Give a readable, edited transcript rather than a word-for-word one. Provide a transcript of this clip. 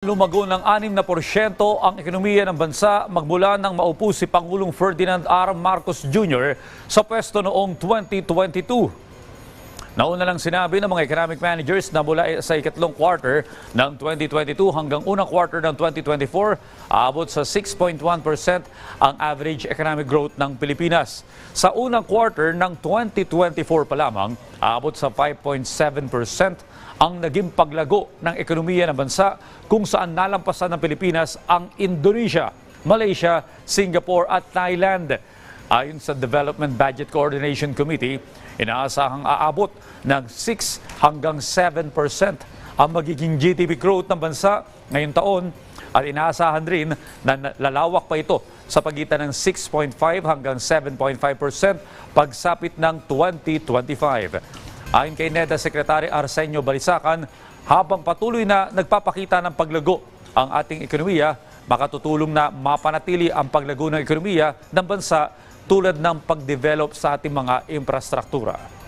Lumago ng 6% ang ekonomiya ng bansa magmula nang maupo si Pangulong Ferdinand R. Marcos Jr. sa pwesto noong 2022. Nauna lang sinabi ng mga economic managers na mula sa ikatlong quarter ng 2022 hanggang unang quarter ng 2024, aabot sa 6.1% ang average economic growth ng Pilipinas. Sa unang quarter ng 2024 pa lamang, aabot sa 5.7% ang naging paglago ng ekonomiya ng bansa kung saan nalampasan ng Pilipinas ang Indonesia, Malaysia, Singapore at Thailand. Ayon sa Development Budget Coordination Committee, inaasahang aabot ng 6 hanggang 7% ang magiging GDP growth ng bansa ngayong taon at inaasahan rin na lalawak pa ito sa pagitan ng 6.5 hanggang 7.5% pagsapit ng 2025. Ayon kay NEDA Secretary Arsenio Balisacan, habang patuloy na nagpapakita ng paglago ang ating ekonomiya, makatutulong na mapanatili ang paglago ng ekonomiya ng bansa tulad ng pagdevelop sa ating mga infrastruktura.